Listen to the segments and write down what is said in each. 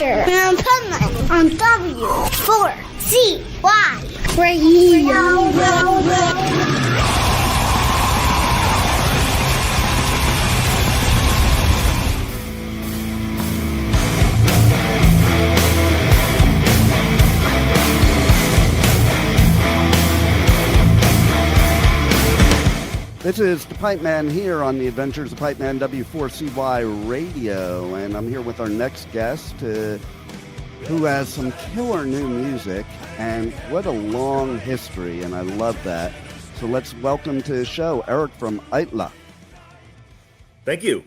adventure in Pipeman on W4CY Radio. This is the Pipeman here on the Adventures of Pipeman W4CY Radio, and I'm here with our next guest who has some killer new music, and what a long history, and I love that. So let's welcome to the show, Eric from Aittala. Thank you.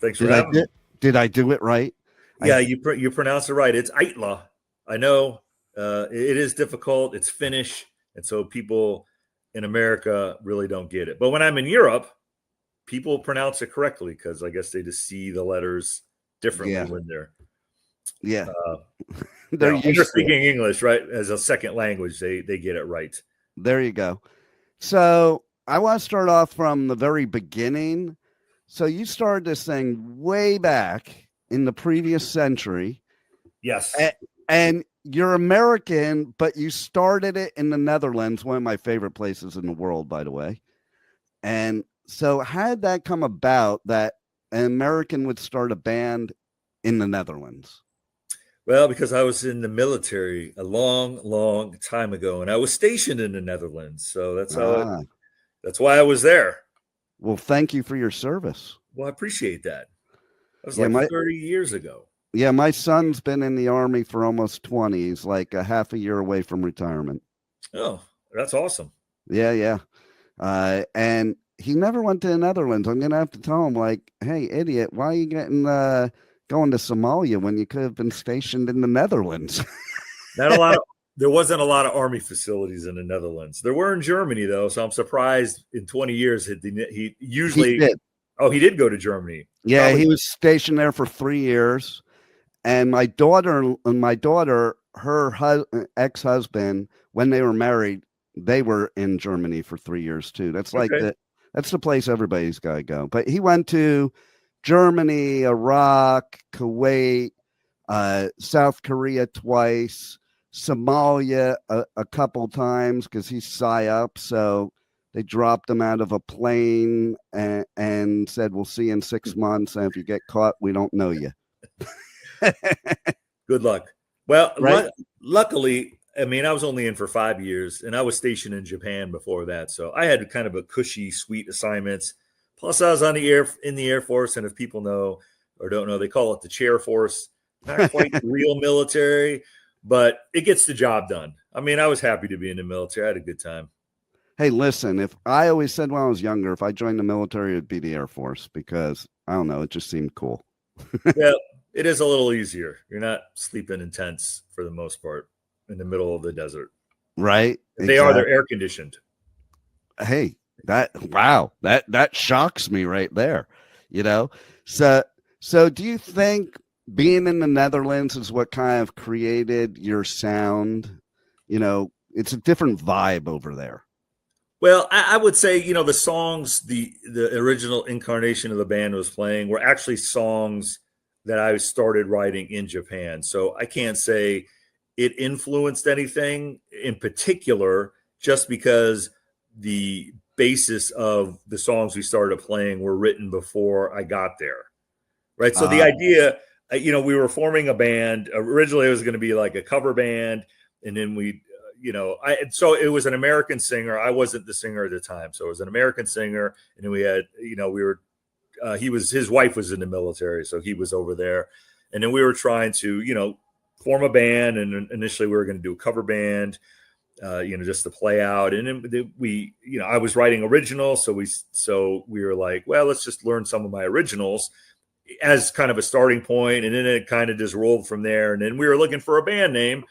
Thanks for having me. Did I do it right? Yeah, you pronounce it right. It's Aittala. I know it is difficult. It's Finnish, and so people in America really don't get it. But when I'm in Europe, people pronounce it correctly because I guess they just see the letters differently when they're they're speaking English, right, as a second language. They get it right. There you go. So I want to start off from the very beginning. So you started this thing way back in the previous century. Yes. And you're American, but you started it in the Netherlands, one of my favorite places in the world, by the way. And so how did that come about that an American would start a band in the Netherlands? Well, because I was in the military a long, long time ago, and I was stationed in the Netherlands. So that's that's why I was there. Well, thank you for your service. Well, I appreciate that. That was 30 years ago. Yeah, my son's been in the Army for almost 20. He's like a half a year away from retirement. Oh, that's awesome. Yeah. And he never went to the Netherlands. I'm going to have to tell him, like, hey, idiot, why are you going to Somalia when you could have been stationed in the Netherlands? There wasn't a lot of Army facilities in the Netherlands. There were in Germany, though, so I'm surprised in 20 years he usually did. Oh, he did go to Germany. Yeah, probably. He was stationed there for 3 years. And my daughter, her ex-husband, when they were married, they were in Germany for 3 years too. That's like that's the place everybody's got to go. But he went to Germany, Iraq, Kuwait, South Korea twice, Somalia a couple times because he's PSYOP. So they dropped him out of a plane and said, "We'll see you in 6 months. And if you get caught, we don't know you." Good luck. Well, luckily, I mean, I was only in for 5 years, and I was stationed in Japan before that, so I had kind of a cushy, sweet assignments. Plus, I was in the Air Force, and if people know or don't know, they call it the Chair Force. Not quite real military, but it gets the job done. I mean, I was happy to be in the military. I had a good time. Hey, listen, if I always said when I was younger, if I joined the military, it'd be the Air Force because I don't know, it just seemed cool. Yeah, it is a little easier. You're not sleeping in tents for the most part in the middle of the desert. Right. They're air conditioned. Hey, that shocks me right there. You know, so do you think being in the Netherlands is what kind of created your sound? You know, it's a different vibe over there. Well, I would say, you know, the songs, the original incarnation of the band was playing were actually songs that I started writing in Japan. So I can't say it influenced anything in particular, just because the basis of the songs we started playing were written before I got there. Right. So the idea, you know, we were forming a band. Originally, it was going to be like a cover band. And then so it was an American singer. I wasn't the singer at the time. So it was an American singer. And then we had, you know, his wife was in the military. So he was over there. And then we were trying to, you know, form a band. And initially we were going to do a cover band, just to play out. And then we, you know, I was writing originals. So we were like, well, let's just learn some of my originals as kind of a starting point. And then it kind of just rolled from there. And then we were looking for a band name.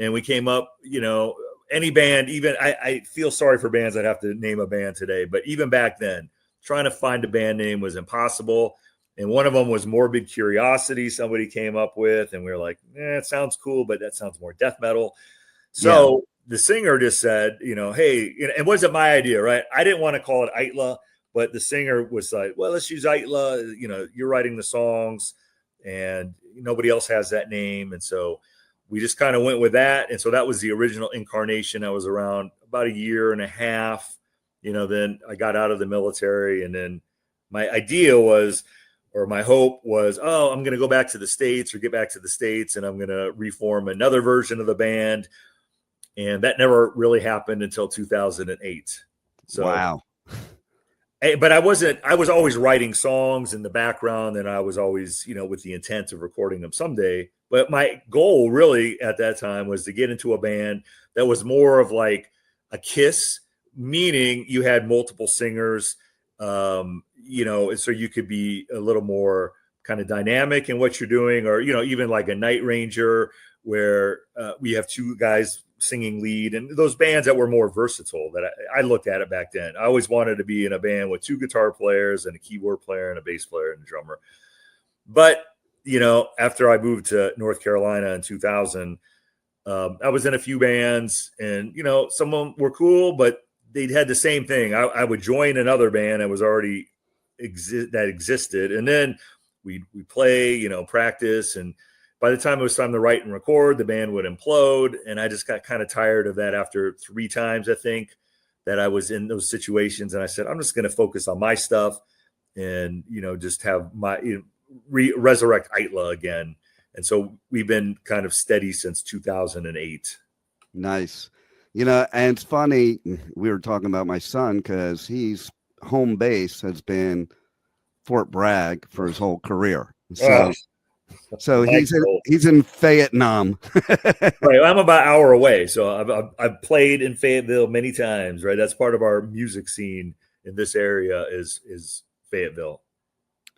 And we came up, you know, any band, even I feel sorry for bands that have to name a band today, but even back then, trying to find a band name was impossible. And one of them was Morbid Curiosity, somebody came up with, and we were like, it sounds cool, but that sounds more death metal. So the singer just said, you know, hey, and it wasn't my idea, right? I didn't want to call it Aittala, but the singer was like, well, let's use Aittala. You know, you're writing the songs. And, nobody else has that name. And so we just kind of went with that. And so that was the original incarnation. I was around about a year and a half, then I got out of the military, and then my idea was, or my hope was, I'm going to go back to the States or get back to the States, and I'm going to reform another version of the band. And that never really happened until 2008. So, wow. But I was always writing songs in the background, and I was always, with the intent of recording them someday. But my goal really at that time was to get into a band that was more of like a Kiss, meaning you had multiple singers, and so you could be a little more kind of dynamic in what you're doing, or, even like a Night Ranger where we have two guys singing lead, and those bands that were more versatile that I looked at it back then. I always wanted to be in a band with two guitar players and a keyboard player and a bass player and a drummer. But, after I moved to North Carolina in 2000, I was in a few bands, and, some of them were cool, but they had the same thing. I would join another band that was already existed. And then we play, practice. And by the time it was time to write and record, the band would implode. And I just got kind of tired of that after 3 times, I think, that I was in those situations. And I said, I'm just going to focus on my stuff and, just have my resurrect Aittala again. And so we've been kind of steady since 2008. Nice. And it's funny, we were talking about my son because he's home base has been Fort Bragg for his whole career. So he's in Vietnam. Right. I'm about an hour away. So I've played in Fayetteville many times, right? That's part of our music scene in this area is Fayetteville.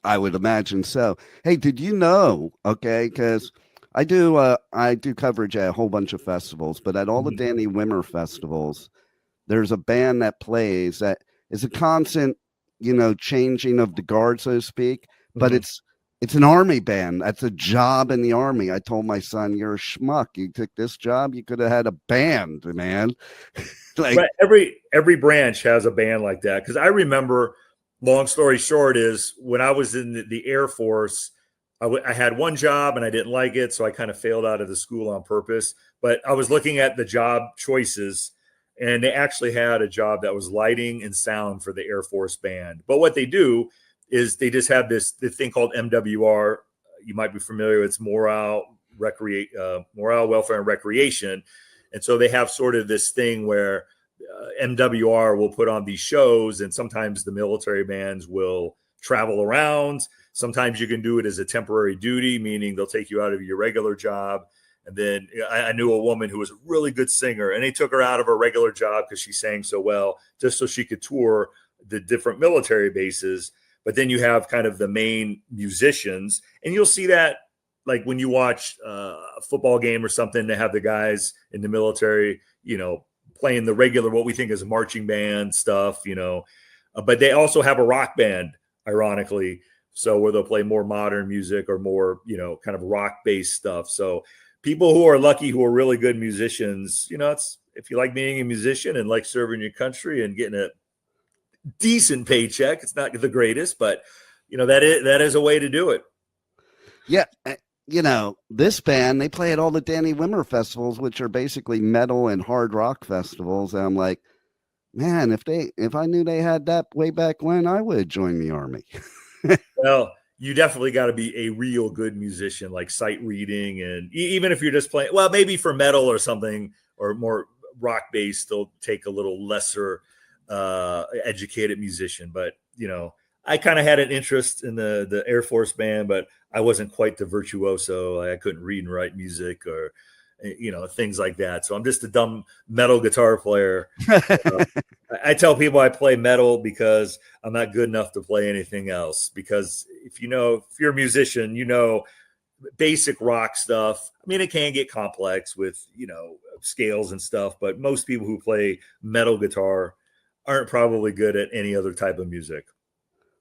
I would imagine so. Hey, did you know? Okay, because I do coverage at a whole bunch of festivals, but at all the Danny Wimmer festivals, there's a band that plays that is a constant, changing of the guard, so to speak. But it's an army band. That's a job in the army. I told my son, "You're a schmuck. You took this job. You could have had a band, man." But every branch has a band like that. Because I remember. Long story short is when I was in the Air Force, I had one job and I didn't like it. So I kind of failed out of the school on purpose. But I was looking at the job choices, and they actually had a job that was lighting and sound for the Air Force band. But what they do is they just have this thing called MWR. You might be familiar. It's morale, welfare, and recreation. And so they have sort of this thing where MWR will put on these shows, and sometimes the military bands will travel around. Sometimes you can do it as a temporary duty, meaning they'll take you out of your regular job. And then I knew a woman who was a really good singer, and they took her out of her regular job because she sang so well, just so she could tour the different military bases. But then you have kind of the main musicians, and you'll see that like when you watch a football game or something, they have the guys in the military, playing the regular, what we think is marching band stuff, but they also have a rock band, ironically. So where they'll play more modern music or more, kind of rock based stuff. So people who are lucky, who are really good musicians, it's, if you like being a musician and like serving your country and getting a decent paycheck, it's not the greatest, but that is a way to do it. Yeah. This band, they play at all the Danny Wimmer festivals, which are basically metal and hard rock festivals. And I'm like, man, if I knew they had that way back when, I would join the army. Well, you definitely got to be a real good musician, like sight reading. And even if you're just playing, well, maybe for metal or something, or more rock based, they'll take a little lesser educated musician. But, I kind of had an interest in the Air Force band, but I wasn't quite the virtuoso. I couldn't read and write music or, things like that. So I'm just a dumb metal guitar player. I tell people I play metal because I'm not good enough to play anything else. Because if you're a musician, basic rock stuff. I mean, it can get complex with, scales and stuff, but most people who play metal guitar aren't probably good at any other type of music.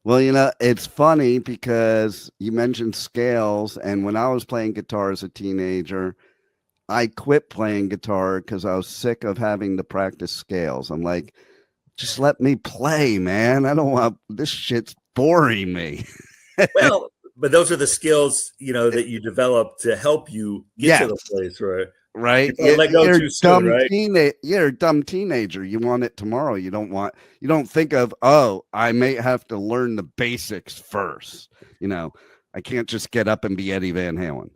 Well, it's funny because you mentioned scales, and when I was playing guitar as a teenager, I quit playing guitar because I was sick of having to practice scales. I'm like, just let me play, man. I don't want, this shit's boring me. Well, but those are the skills, that you develop to help you get to the place, right? Right. Let go too soon, right? You're a dumb teenager. You want it tomorrow. You don't think of, oh, I may have to learn the basics first. I can't just get up and be Eddie Van Halen.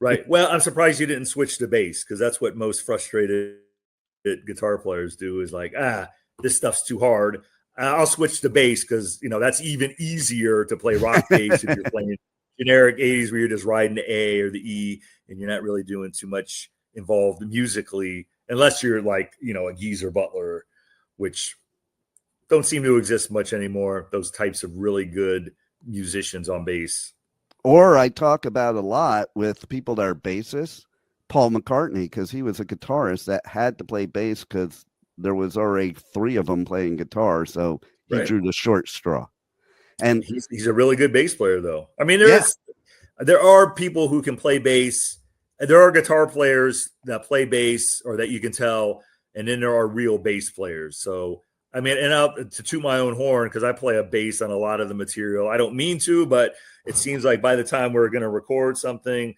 Right. Well, I'm surprised you didn't switch to bass, because that's what most frustrated guitar players do, is like, this stuff's too hard. I'll switch to bass because, that's even easier to play rock bass if you're playing generic 80s where you're just riding the A or the E and you're not really doing too much involved musically, unless you're like, a Geezer Butler, which don't seem to exist much anymore. Those types of really good musicians on bass. Or I talk about a lot with people that are bassists, Paul McCartney, because he was a guitarist that had to play bass because there was already 3 of them playing guitar. So he drew the short straw. And he's a really good bass player, though. I mean, there are people who can play bass. There are guitar players that play bass, or that you can tell, and then there are real bass players. So, I mean, and to toot my own horn, because I play a bass on a lot of the material. I don't mean to, but it seems like by the time we're going to record something,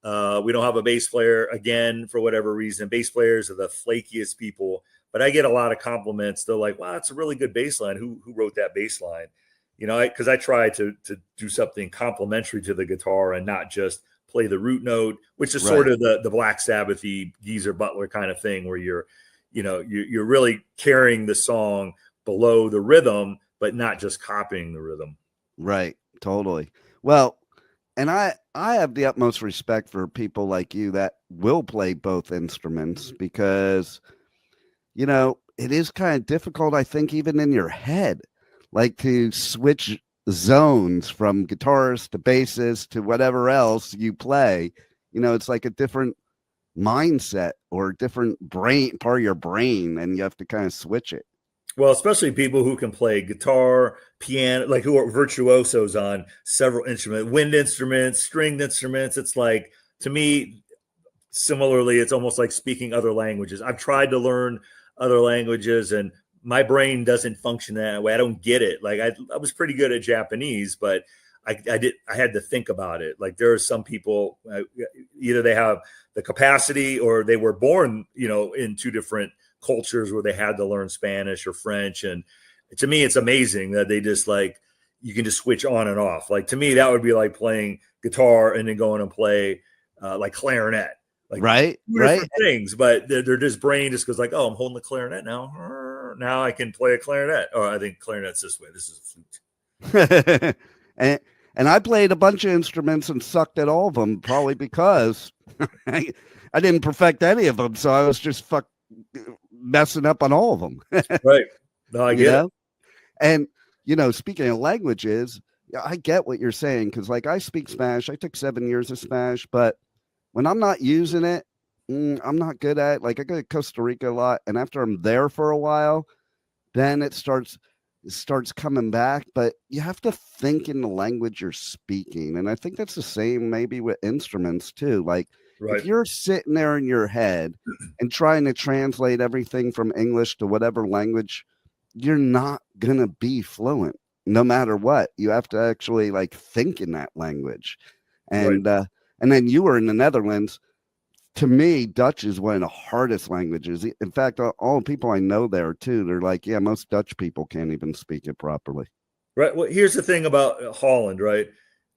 we don't have a bass player again for whatever reason. Bass players are the flakiest people, but I get a lot of compliments. They're like, "Wow, that's a really good bass line. Who wrote that bass line?" Because I try to do something complementary to the guitar and not just play the root note, which is sort of the Black Sabbath-y Geezer Butler kind of thing, where you're really carrying the song below the rhythm, but not just copying the rhythm. Right. Totally. Well, and I have the utmost respect for people like you that will play both instruments, because, it is kind of difficult, I think, even in your head, like to switch zones from guitarist to bassist to whatever else you play. It's like a different mindset or different part of your brain, and you have to kind of switch it. Well, especially people who can play guitar, piano, like who are virtuosos on several instruments, wind instruments, stringed instruments. It's like, to me, similarly, it's almost like speaking other languages. I've tried to learn other languages, and my brain doesn't function that way. I don't get it. Like I was pretty good at Japanese, but I had to think about it. Like there are some people, either they have the capacity or they were born, in 2 different cultures where they had to learn Spanish or French. And to me, it's amazing that they just you can just switch on and off. Like, to me, that would be like playing guitar and then going and play like clarinet. Like, right. Different things, but their just brain just goes like, oh, I'm holding the clarinet now. Now I can play a clarinet. Oh, I think clarinet's this way. This is a flute. and I played a bunch of instruments and sucked at all of them, probably because I didn't perfect any of them. So I was just messing up on all of them. Right. No, I get it. And, speaking of languages, I get what you're saying. Cause like I speak Spanish. I took 7 years of Spanish, but when I'm not using it, I'm not good at it. Like I go to Costa Rica a lot. And after I'm there for a while, then it starts coming back, but you have to think in the language you're speaking. And I think that's the same maybe with instruments too. Like if you're sitting there in your head and trying to translate everything from English to whatever language, you're not going to be fluent no matter what. You have to actually think in that language. And, and then you were in the Netherlands. To me, Dutch is one of the hardest languages. In fact, all the people I know there too, they're like, yeah, most Dutch people can't even speak it properly. Right. Well, here's the thing about Holland, right?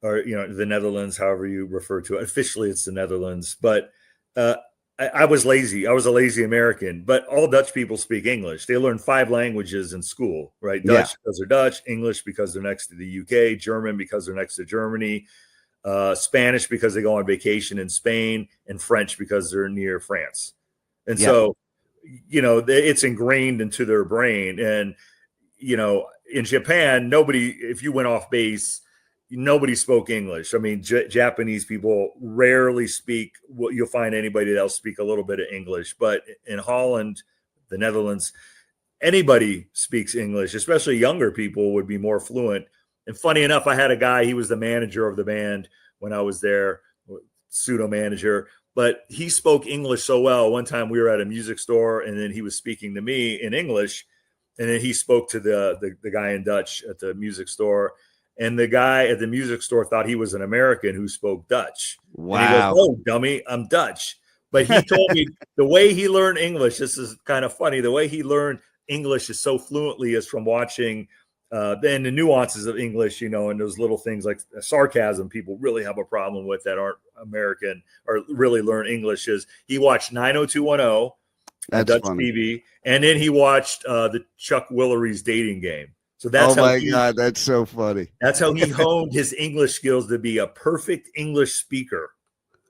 Or, the Netherlands, however you refer to it. Officially, it's the Netherlands. But I was lazy. I was a lazy American. But all Dutch people speak English. They learn 5 languages in school, right? Dutch because they're Dutch, English because they're next to the UK, German because they're next to Germany, Spanish because they go on vacation in Spain, and French because they're near France. And so, it's ingrained into their brain. And, in Japan, if you went off base, nobody spoke English. I mean, Japanese people rarely speak. You'll find anybody that'll speak a little bit of English. But in Holland, the Netherlands, anybody speaks English, especially younger people would be more fluent. And funny enough, I had a guy, he was the manager of the band when I was there, pseudo manager, but he spoke English so well. One time we were at a music store and then he was speaking to me in English. And then he spoke to the guy in Dutch at the music store. And the guy at the music store thought he was an American who spoke Dutch. Wow. And he goes, "Oh, dummy, I'm Dutch." But he told me the way he learned English, this is kind of funny. The way he learned English is so fluently is from watching and the nuances of English, and those little things like sarcasm people really have a problem with that aren't American or really learn English. Is he watched 90210 on Dutch funny. TV, and then he watched the Chuck Willery's Dating Game. So that's God, that's so funny. That's how he honed his English skills to be a perfect English speaker.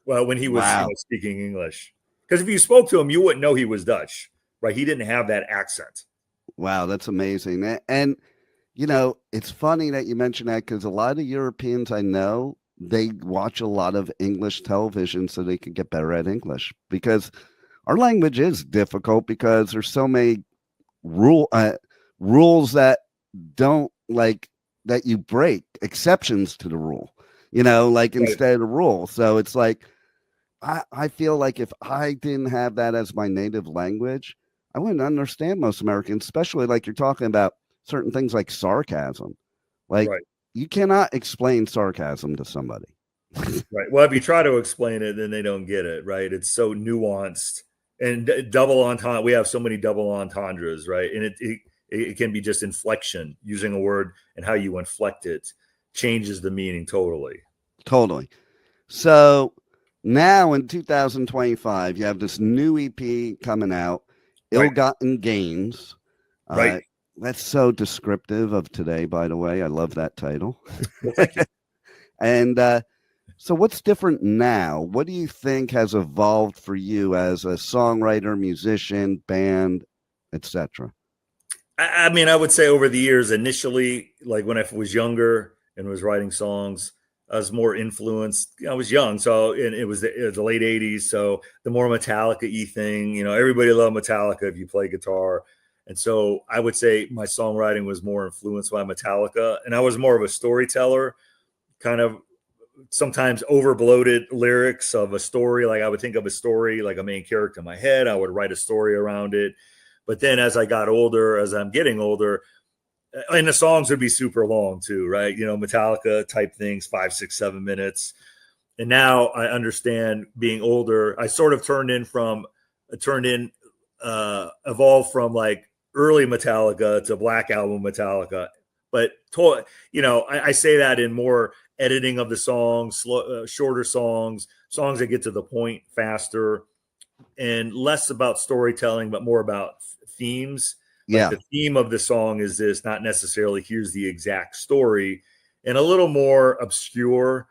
Well, when he was speaking English, because if you spoke to him, you wouldn't know he was Dutch, right? He didn't have that accent. Wow, that's amazing. And it's funny that you mentioned that, because a lot of Europeans I know, they watch a lot of English television so they can get better at English, because our language is difficult because there's so many rules that don't that you break, exceptions to the rule, instead of the rule. So it's like, I feel like if I didn't have that as my native language, I wouldn't understand most Americans, especially like you're talking about certain things like sarcasm. You cannot explain sarcasm to somebody. Right. Well, if you try to explain it, then they don't get it. Right. It's so nuanced and double entendre. We have so many double entendres, right? And it can be just inflection, using a word and how you inflect it changes the meaning totally. Totally. So now in 2025, you have this new EP coming out, Ill-Gotten Gains. Right. That's so descriptive of today, by the way. I love that title. Well, thank you. And so what's different now? What do you think has evolved for you as a songwriter, musician, band, etc.? I mean, I would say over the years, initially, like when I was younger and was writing songs, I was more influenced. I was young, so and it was the late 80s. So the more Metallica-y thing, everybody loved Metallica if you play guitar. And so I would say my songwriting was more influenced by Metallica. And I was more of a storyteller, kind of sometimes over-bloated lyrics of a story. Like I would think of a story, like a main character in my head. I would write a story around it. But then as I got older, as I'm getting older, and the songs would be super long too, right? Metallica type things, 5, 6, 7 minutes. And now I understand being older, I sort of evolved from like early Metallica to Black Album Metallica. But, I say that in more editing of the songs, shorter songs that get to the point faster, and less about storytelling, but more about themes. Like the theme of the song is this, not necessarily here's the exact story, and a little more obscure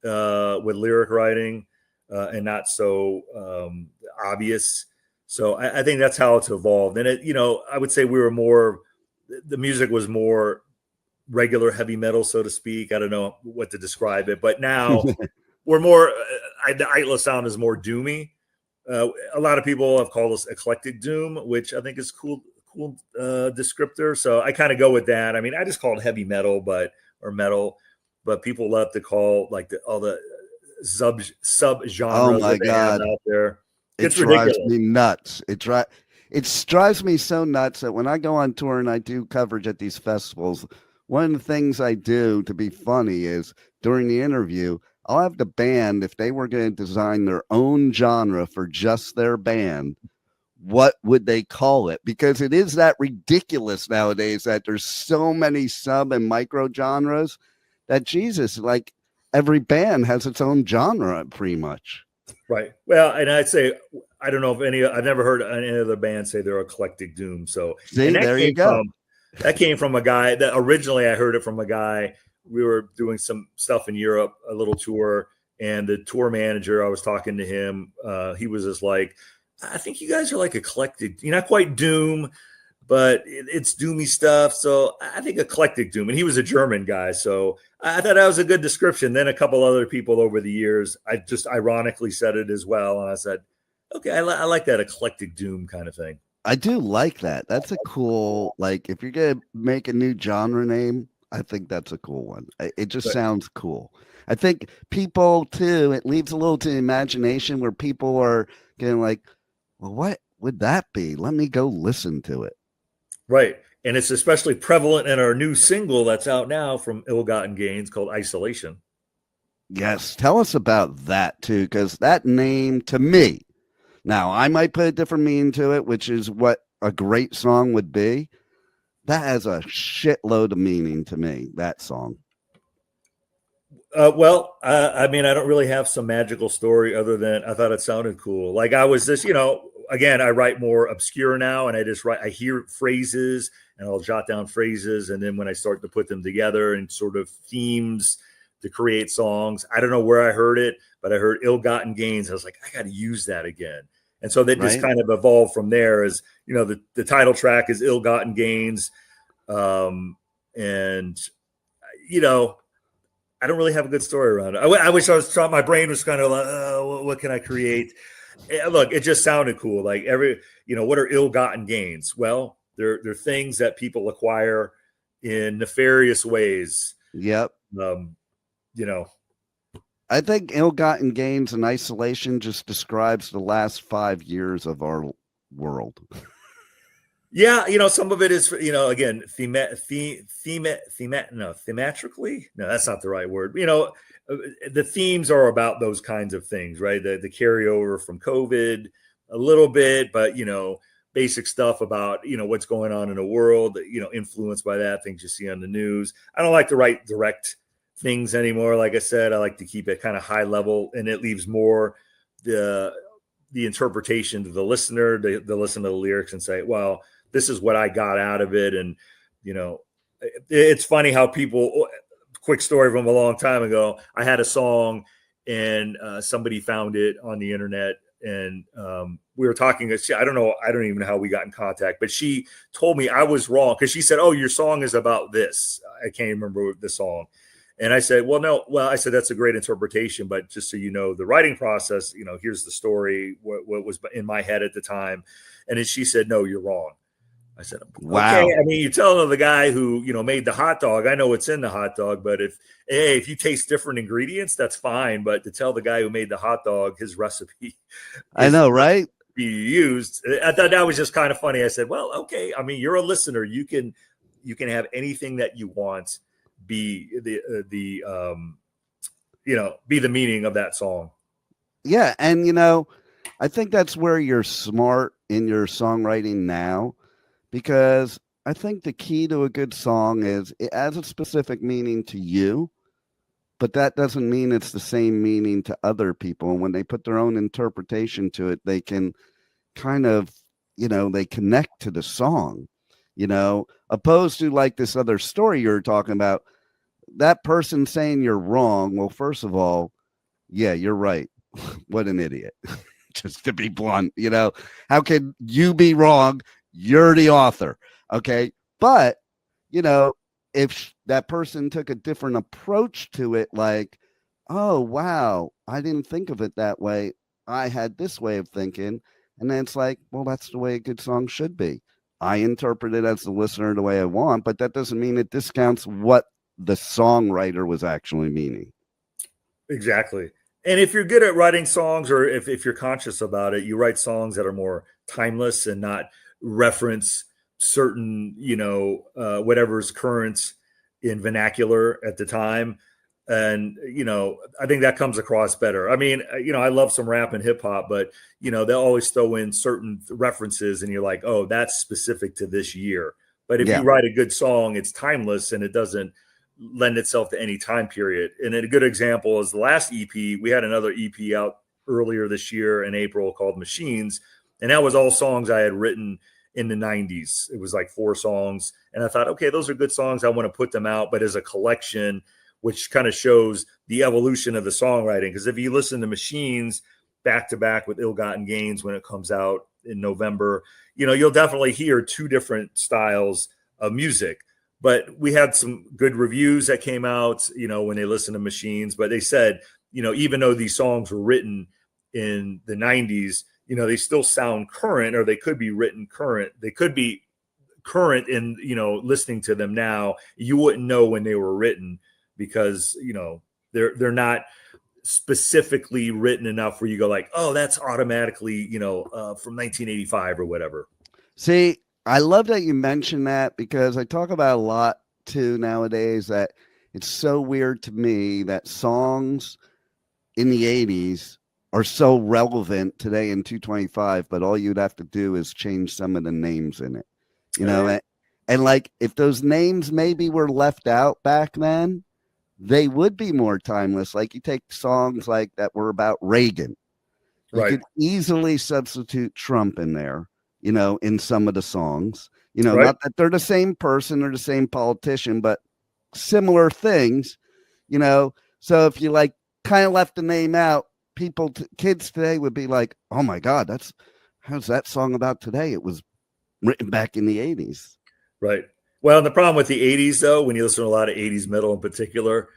with lyric writing and not so obvious. So I think that's how it's evolved. And I would say the music was more regular heavy metal, so to speak. I don't know what to describe it, but now we're more, the Aittala sound is more doomy. A lot of people have called us eclectic doom, which I think is cool descriptor. So I kind of go with that. I mean, I just call it heavy metal, or metal, but people love to call like all the sub genres that they have out there. It's ridiculous. Drives me nuts. It drives me so nuts that when I go on tour and I do coverage at these festivals, one of the things I do to be funny is during the interview, I'll have the band, if they were going to design their own genre for just their band, what would they call it? Because it is that ridiculous nowadays that there's so many sub and micro genres that Jesus, like every band has its own genre pretty much. Right. Well, and I'd say, I don't know if I've never heard any other band say they're eclectic doom. So there you go. That came from a guy that originally I heard it from a guy. We were doing some stuff in Europe, a little tour, and the tour manager, I was talking to him. He was just like, I think you guys are like eclectic. You're not quite doom, but it's doomy stuff. So I think eclectic doom. And he was a German guy. So I thought that was a good description. Then a couple other people over the years, I just ironically said it as well. And I said, okay, I like that eclectic doom kind of thing. I do like that. That's a cool, like if you're going to make a new genre name, I think that's a cool one. It just sounds cool. I think people too, it leaves a little to the imagination where people are getting like, well, what would that be? Let me go listen to it. Right. And it's especially prevalent in our new single that's out now from Ill-Gotten Gains called Isolation. Yes. Tell us about that too, because that name to me, now I might put a different meaning to it, which is what a great song would be. That has a shitload of meaning to me, that song. Well, I mean, I don't really have some magical story other than I thought it sounded cool. Like I was just, again, I write more obscure now, and I hear phrases and I'll jot down phrases. And then when I start to put them together and sort of themes to create songs, I don't know where I heard it, but I heard Ill-Gotten Gains. I was like, I got to use that again. And so that just kind of evolved from there. As the title track is Ill-Gotten Gains. And I don't really have a good story around it. I wish I was trying. My brain was kind of like, what can I create? Look, it just sounded cool. Like what are ill-gotten gains? Well, they're things that people acquire in nefarious ways. Yep. I think ill-gotten gains and isolation just describes the last 5 years of our world. Yeah, some of it is, again, thematically. No, that's not the right word. The themes are about those kinds of things, right? The carryover from COVID a little bit, but, basic stuff about, what's going on in the world, influenced by that, things you see on the news. I don't like to write direct things anymore. Like I said, I like to keep it kind of high level, and it leaves more the interpretation to the listener. They listen to the lyrics and say, well, this is what I got out of it. And, it's funny how people, quick story from a long time ago, I had a song and somebody found it on the internet, and we were talking. I don't even know how we got in contact, but she told me I was wrong because she said, oh, your song is about this. I can't remember the song. And I said, I said, that's a great interpretation, but just so you know, the writing process, here's the story, what was in my head at the time. And then she said, no, you're wrong. I said, wow. Okay. I mean, you're telling the guy who, made the hot dog, I know what's in the hot dog, but if you taste different ingredients, that's fine. But to tell the guy who made the hot dog, his recipe, I know, right? Be used. I thought that was just kind of funny. I said, well, okay. I mean, you're a listener. You can have anything that you want be be the meaning of that song. Yeah. And, I think that's where you're smart in your songwriting now, because I think the key to a good song is it has a specific meaning to you, but that doesn't mean it's the same meaning to other people. And when they put their own interpretation to it, they can kind of, they connect to the song, opposed to like this other story you're talking about, that person saying you're wrong. Well, first of all, yeah, you're right. What an idiot. Just to be blunt, how can you be wrong? You're the author. Okay. But, if that person took a different approach to it, like, oh, wow, I didn't think of it that way. I had this way of thinking. And then it's like, well, that's the way a good song should be. I interpret it as the listener the way I want, but that doesn't mean it discounts what the songwriter was actually meaning. Exactly. And if you're good at writing songs, or if you're conscious about it, you write songs that are more timeless and not reference certain, whatever's current in vernacular at the time. And, I think that comes across better. I mean, I love some rap and hip hop, but, they'll always throw in certain references and you're like, oh, that's specific to this year. But if you write a good song, it's timeless and it doesn't lend itself to any time period. And a good example is the last EP. We had another EP out earlier this year in April called Machines. And that was all songs I had written in the 90s. It was like 4 songs. And I thought, okay, those are good songs. I want to put them out, but as a collection, which kind of shows the evolution of the songwriting. Because if you listen to Machines back to back with Ill-Gotten Gains when it comes out in November, you'll definitely hear 2 different styles of music. But we had some good reviews that came out, when they listened to Machines. But they said, even though these songs were written in the 90s, they still sound current, or they could be written current. They could be current in, listening to them now. You wouldn't know when they were written because, they're not specifically written enough where you go like, oh, that's automatically, from 1985 or whatever. See, I love that you mentioned that because I talk about a lot too nowadays that it's so weird to me that songs in the 80s are so relevant today in 225, but all you'd have to do is change some of the names in it, you know? And like if those names maybe were left out back then, they would be more timeless. Like you take songs like that were about Reagan. You Right. could easily substitute Trump in there, you know, in some of the songs, you know, Right. not that they're the same person or the same politician, but similar things, you know. So if you like kind of left the name out, kids today would be like, oh my God, how's that song about today? It was written back in the 80s. Right. Well, the problem with the 80s, though, when you listen to a lot of 80s metal in particular,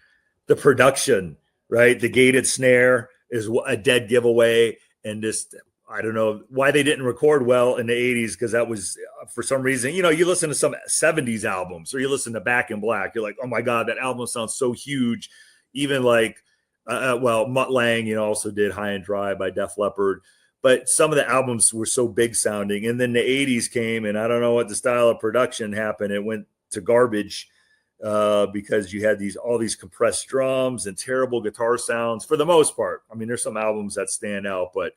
the production, right? The gated snare is a dead giveaway. And just, I don't know why they didn't record well in the 80s, because that was, for some reason, you know, you listen to some 70s albums or you listen to Back in Black, you're like, oh my God, that album sounds so huge. Even like, Mutt Lange, you know, also did High and Dry by Def Leppard. But some of the albums were so big sounding. And then the 80s came, and I don't know what the style of production happened. It went to garbage because you had all these compressed drums and terrible guitar sounds for the most part. I mean, there's some albums that stand out, but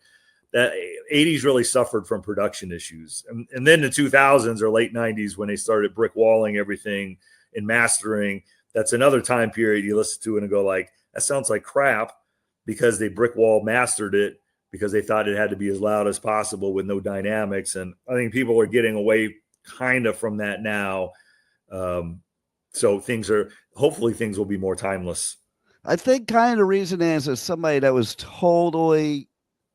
that 80s really suffered from production issues. And then the 2000s or late 90s, when they started brick walling everything and mastering, that's another time period you listen to it and go like, that sounds like crap, because they brick wall mastered it because they thought it had to be as loud as possible with no dynamics. And I think people are getting away kind of from that now. So hopefully things will be more timeless. I think kind of the reason is as somebody that was totally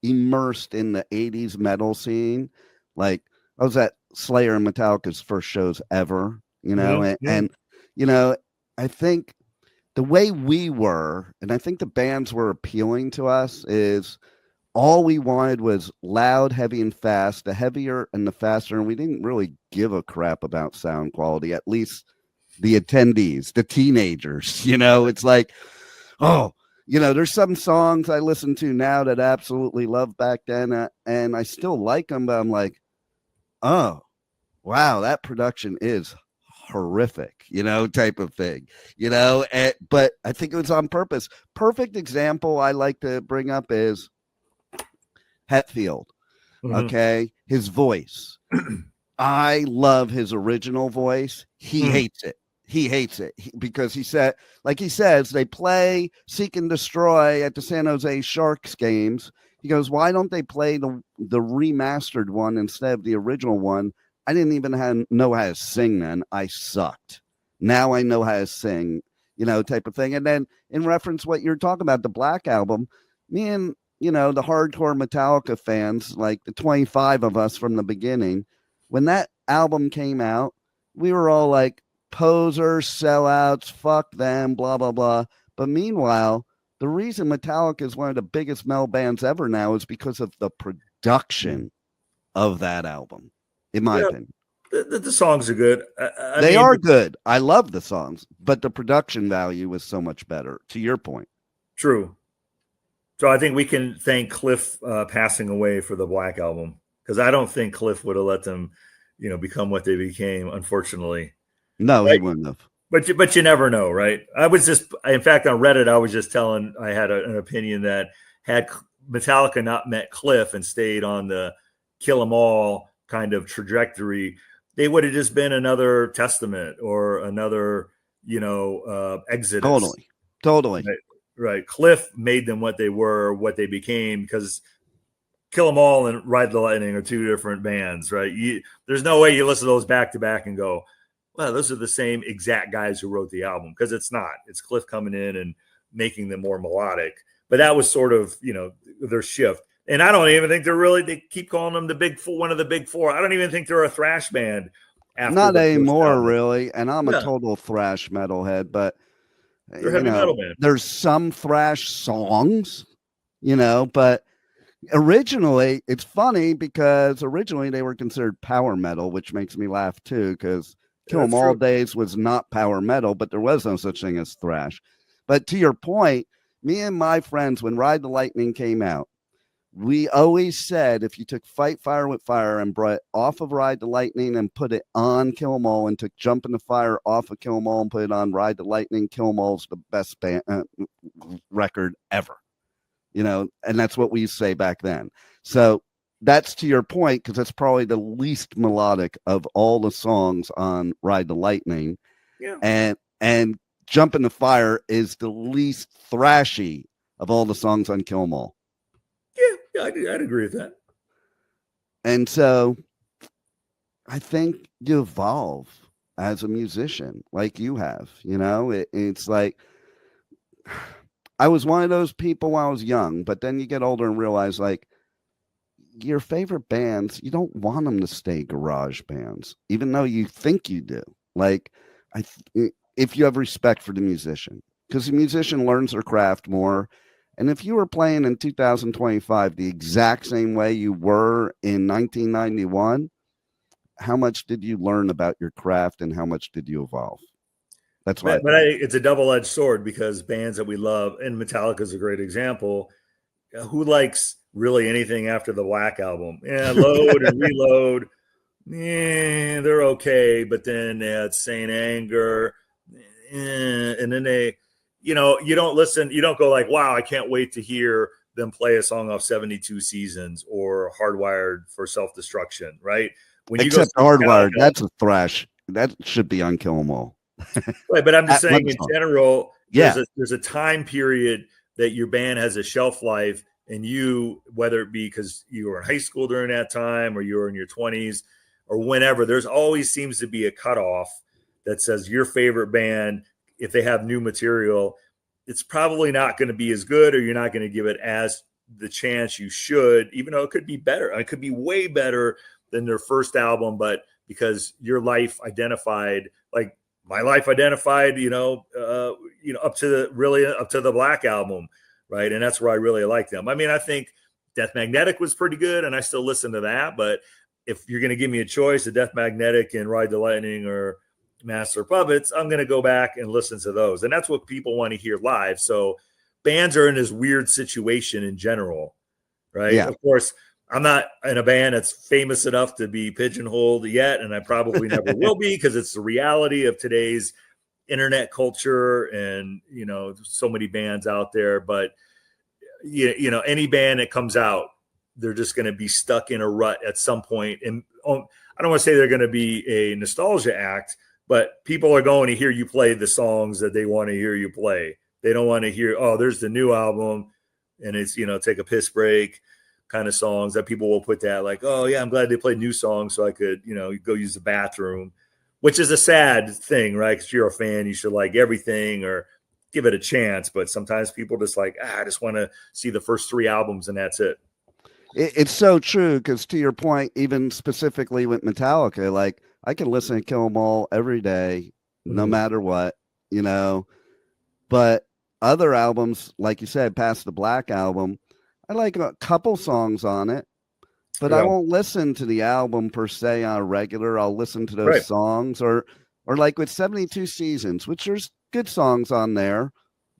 immersed in the 80s metal scene, like I was at Slayer and Metallica's first shows ever, you know, and you know, I think the way we were, and I think the bands were appealing to us, is all we wanted was loud, heavy, and fast, the heavier and the faster. And we didn't really give a crap about sound quality, at least the attendees, the teenagers, you know. It's like, oh, you know, there's some songs I listen to now that I absolutely loved back then, and I still like them, but I'm like, oh, wow, that production is horrific, you know, type of thing, you know. But I think it was on purpose. Perfect example I like to bring up is Hetfield. Okay, his voice. I love his original voice. He hates it. He hates it because he said, like he says, they play Seek and Destroy at the San Jose Sharks games. He goes, why don't they play the remastered one instead of the original one? I didn't even know how to sing then. I sucked. Now I know how to sing, you know, type of thing. And then in reference what you're talking about, the Black Album, me and, you know, the hardcore Metallica fans, like the 25 of us from the beginning, when that album came out, we were all like, posers, sellouts, fuck them, blah, blah, blah. But meanwhile, the reason Metallica is one of the biggest metal bands ever now is because of the production of that album, in my opinion. The songs are good. They are good. I love the songs, but the production value was so much better, to your point. True. So I think we can thank Cliff passing away for the Black Album, because I don't think Cliff would have let them, you know, become what they became, unfortunately. No, right? He wouldn't have. But you never know, right? In fact, on Reddit, I was just telling, I had an opinion that had Metallica not met Cliff and stayed on the Kill 'Em All kind of trajectory, they would have just been another Testament or another, you know, Exodus. Totally. Right. Cliff made them what they were, what they became, because Kill 'Em All and Ride the Lightning are two different bands, right? There's no way you listen to those back to back and go, well, those are the same exact guys who wrote the album, because it's not. It's Cliff coming in and making them more melodic. But that was sort of, you know, their shift. And I don't even think they keep calling them one of the big four. I don't even think they're a thrash band. Not anymore, really. And I'm a total thrash metalhead, but they're heavy metal band. There's some thrash songs, you know, but originally, it's funny because originally they were considered power metal, which makes me laugh too, because Kill 'Em All Days was not power metal, but there was no such thing as thrash. But to your point, me and my friends, when Ride the Lightning came out, We always said if you took Fight Fire with Fire and brought it off of Ride the Lightning and put it on Kill 'Em All, and took Jump in the Fire off of Kill 'Em All and put it on Ride the Lightning, Kill 'Em All's the best record ever. And that's what we used to say back then. So that's to your point, because that's probably the least melodic of all the songs on Ride the Lightning. Yeah. And Jump in the Fire is the least thrashy of all the songs on Kill 'Em All. Yeah, I'd agree with that. And so I think you evolve as a musician like you have. It's like I was one of those people when I was young, but then you get older and realize, like, your favorite bands, you don't want them to stay garage bands, even though you think you do. Like, if you have respect for the musician, because the musician learns their craft more. And if you were playing in 2025 the exact same way you were in 1991, how much did you learn about your craft and how much did you evolve? That's why. But it's a double-edged sword, because bands that we love, and Metallica is a great example. Who likes really anything after the Black Album? Yeah, Load and Reload. Yeah, they're okay, but then they had Saint Anger, and then they. You don't listen. You don't go like, wow, I can't wait to hear them play a song off 72 Seasons or Hardwired for Self-Destruction, right? Except Hardwired, that's a thrash. That should be on Kill 'Em All. Right, but I'm just saying in general, yeah, there's a time period that your band has a shelf life, and you, whether it be because you were in high school during that time or you were in your 20s or whenever, there's always seems to be a cutoff that says your favorite band, if they have new material, it's probably not going to be as good, or you're not going to give it as the chance you should, even though it could be better. It could be way better than their first album, but because your life identified, like my life identified, up to the Black Album, right? And that's where I really like them. I mean, I think Death Magnetic was pretty good, and I still listen to that. But if you're going to give me a choice, a Death Magnetic and Ride the Lightning or Master of Puppets, I'm going to go back and listen to those. And that's what people want to hear live. So bands are in this weird situation in general, right? Yeah. Of course, I'm not in a band that's famous enough to be pigeonholed yet, and I probably never will be, because it's the reality of today's internet culture and, so many bands out there. But, any band that comes out, they're just going to be stuck in a rut at some point. And I don't want to say they're going to be a nostalgia act, but people are going to hear you play the songs that they want to hear you play. They don't want to hear, oh, there's the new album, and it's, take a piss break kind of songs that people will put that like, oh, yeah, I'm glad they played new songs so I could, go use the bathroom, which is a sad thing, right? Because you're a fan, you should like everything or give it a chance. But sometimes people just like, I just want to see the first 3 albums and that's it. It's so true, because to your point, even specifically with Metallica, like I can listen to Kill 'Em All every day, no matter what, but other albums, like you said, past the Black Album, I like a couple songs on it, but I won't listen to the album per se on a regular. I'll listen to those songs, or like with 72 Seasons, which there's good songs on there.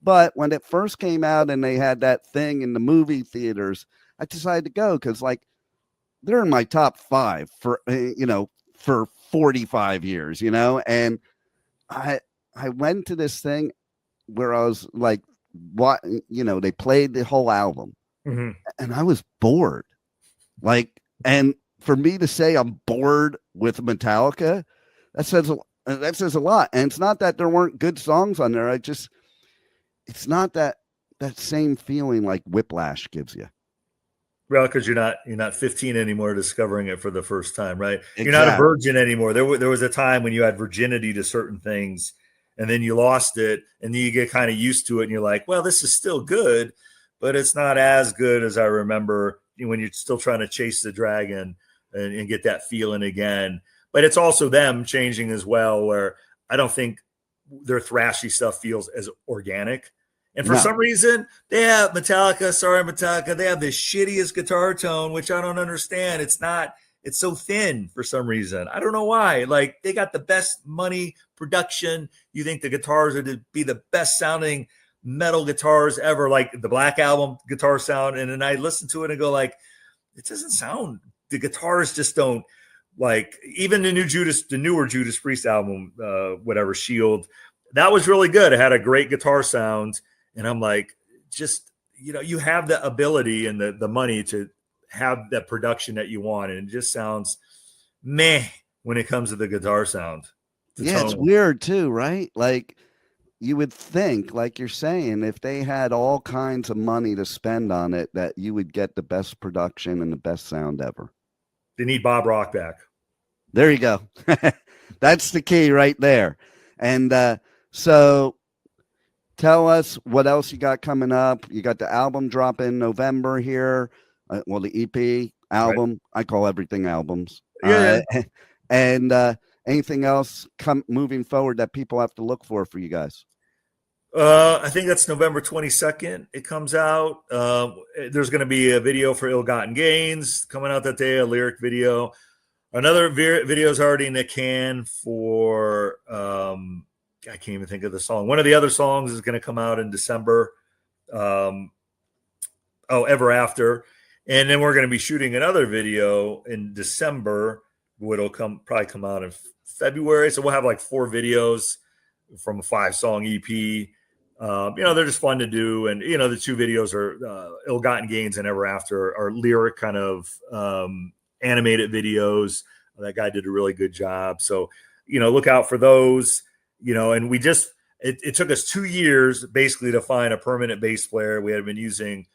But when it first came out and they had that thing in the movie theaters, I decided to go because, like, they're in my top 5 for, for 45 years, and I went to this thing where I was like, what, they played the whole album and I was bored. Like, and for me to say I'm bored with Metallica, that says a lot. And it's not that there weren't good songs on there. It's not that same feeling like Whiplash gives you. Well, because you're not 15 anymore, discovering it for the first time, right? Exactly. You're not a virgin anymore. There was a time when you had virginity to certain things, and then you lost it, and then you get kind of used to it, and you're like, well, this is still good, but it's not as good as I remember when you're still trying to chase the dragon and get that feeling again. But it's also them changing as well, where I don't think their thrashy stuff feels as organic. And for some reason, they have Metallica, they have the shittiest guitar tone, which I don't understand. It's so thin for some reason. I don't know why. Like, they got the best money production. You think the guitars are to be the best sounding metal guitars ever, like the Black Album guitar sound. And then I listen to it and go like, it doesn't sound, the guitars just don't, like, even the newer Judas Priest album, whatever, Shield, that was really good. It had a great guitar sound. And I'm like, just, you have the ability and the money to have that production that you want. And it just sounds meh when it comes to the guitar sound. Yeah, it's weird too, right? Like, you would think, like you're saying, if they had all kinds of money to spend on it, that you would get the best production and the best sound ever. They need Bob Rock back. There you go. That's the key right there. And so tell us what else you got coming up. You got the album drop in November here. Well, the EP album. Right. I call everything albums. Yeah. And anything else moving forward that people have to look for you guys? I think that's November 22nd. It comes out. There's going to be a video for Ill-Gotten Gains coming out that day, a lyric video. Another video is already in the can for, I can't even think of the song. One of the other songs is going to come out in December. Ever After. And then we're going to be shooting another video in December, which will probably come out in February. So we'll have like 4 videos from a 5-song EP. They're just fun to do. And, the 2 videos are Ill-Gotten Gains and Ever After are lyric kind of animated videos. That guy did a really good job. So, look out for those, and we just, it took us 2 years basically to find a permanent bass player. We had been using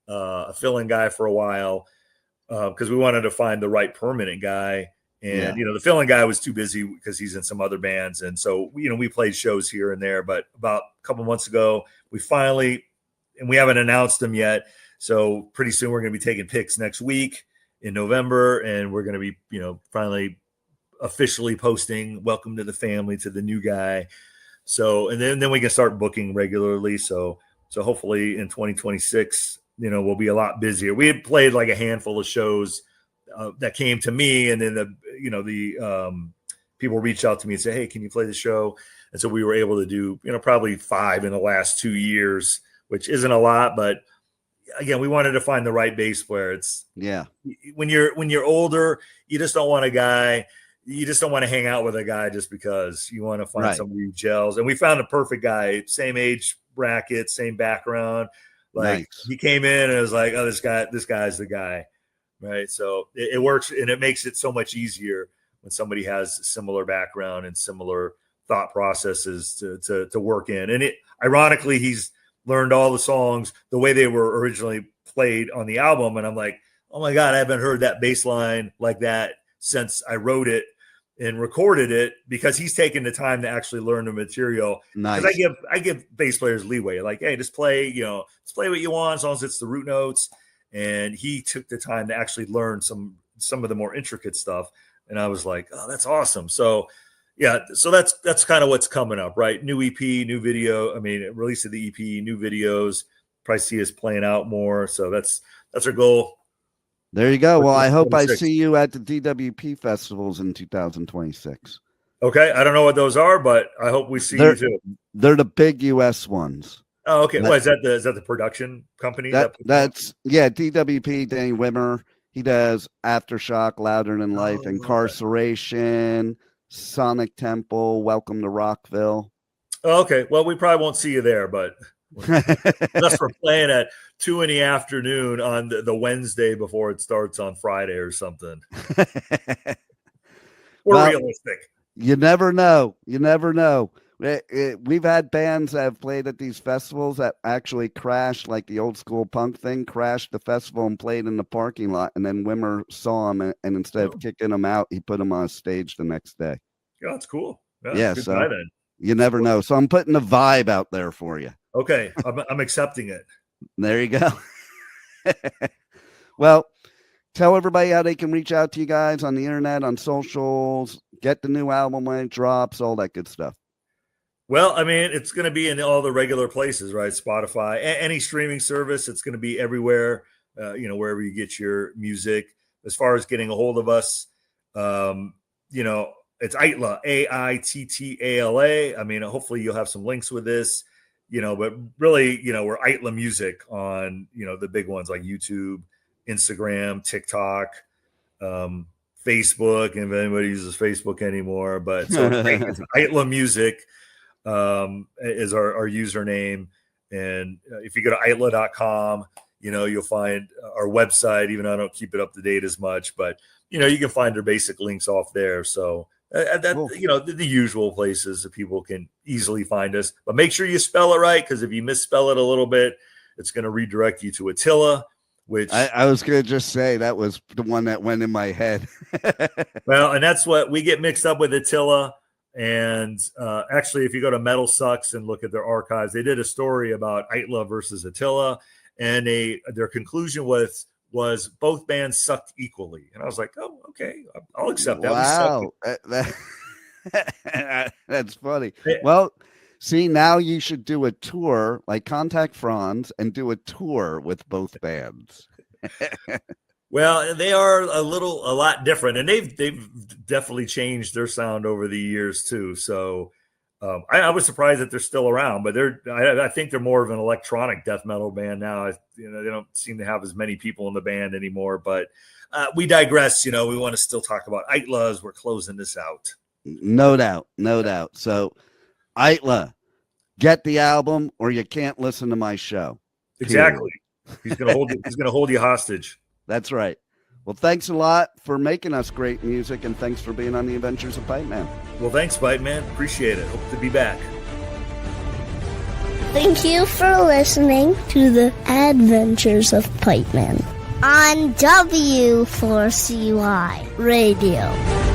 a fill-in guy for a while because we wanted to find the right permanent guy. And, the fill-in guy was too busy because he's in some other bands. And so, we played shows here and there. But about a couple months ago, we finally, and we haven't announced them yet. So pretty soon we're going to be taking pics next week in November. And we're going to be, finally officially posting welcome to the family to the new guy. So, and then we can start booking regularly. So hopefully in 2026, we'll be a lot busier. We had played like a handful of shows that came to me, and then the people reached out to me and said, "Hey, can you play the show?" And so we were able to do probably 5 in the last 2 years, which isn't a lot, but again, we wanted to find the right bass player. It's when you're older, you just don't want a guy. You just don't want to hang out with a guy just because. You want to find somebody who gels. And we found a perfect guy, same age bracket, same background. Like he came in and it was like, oh, this guy's the guy. Right. So it works, and it makes it so much easier when somebody has similar background and similar thought processes to work in. And ironically, he's learned all the songs the way they were originally played on the album. And I'm like, oh my God, I haven't heard that bass line like that since I wrote it and recorded it, because he's taken the time to actually learn the material. Nice. I give bass players leeway. Like, hey, just play what you want as long as it's the root notes. And he took the time to actually learn some of the more intricate stuff. And I was like, oh, that's awesome. So yeah, so that's kind of what's coming up, right? New EP, new video. I mean, release of the EP, new videos. Probably see us playing out more. So that's our goal. There you go. Well, I hope I see you at the DWP festivals in 2026. Okay. I don't know what those are, but I hope we see you too. They're the big US ones. Oh, okay. Is that the production company? That's DWP, Danny Wimmer. He does Aftershock, Louder Than Life, Incarceration, Sonic Temple, Welcome to Rockville. Oh, okay. Well, we probably won't see you there, but unless we're playing at 2 p.m. on the Wednesday before it starts on Friday or something. We're realistic. You never know. We've had bands that have played at these festivals that actually crashed, like the old school punk thing, crashed the festival and played in the parking lot. And then Wimmer saw him, and instead of kicking him out, he put him on stage the next day. Yeah, that's cool. Yeah, so guy, then. You never know. So I'm putting the vibe out there for you. Okay, I'm accepting it. There you go. Well, tell everybody how they can reach out to you guys on the internet, on socials, get the new album when it drops, all that good stuff. Well, I mean, it's going to be in all the regular places, right? Spotify, any streaming service. It's going to be everywhere, wherever you get your music. As far as getting a hold of us, it's Aittala, Aittala. I mean, hopefully you'll have some links with this. but really, we're Aittala Music on, the big ones like YouTube, Instagram, TikTok, Facebook, and if anybody uses Facebook anymore. But so it's Aittala Music is our username. And if you go to Aittala.com, you'll find our website, even though I don't keep it up to date as much, but you can find their basic links off there. So Cool. the usual places that people can easily find us, but make sure you spell it right. Cause if you misspell it a little bit, it's going to redirect you to Aittala, which I was going to just say that was the one that went in my head. well, and that's what we get mixed up with Aittala. And actually, if you go to Metal Sucks and look at their archives, they did a story about Aittala versus Aittala, and their conclusion was both bands sucked equally. And I was like, oh, okay, I'll accept that. Wow, that's funny. Well, see, now you should do a tour, like contact Franz and do a tour with both bands. Well, they are a lot different, and they've definitely changed their sound over the years too. So I was surprised that they're still around, but I think they're more of an electronic death metal band now. They don't seem to have as many people in the band anymore. But we digress. We want to still talk about Aittala as we're closing this out. No doubt. So, Aittala, get the album, or you can't listen to my show. Exactly. He's gonna hold you hostage. That's right. Well, thanks a lot for making us great music, and thanks for being on the Adventures of Pipeman. Well, thanks, Pipeman. Appreciate it. Hope to be back. Thank you for listening to the Adventures of Pipeman on W4CY Radio.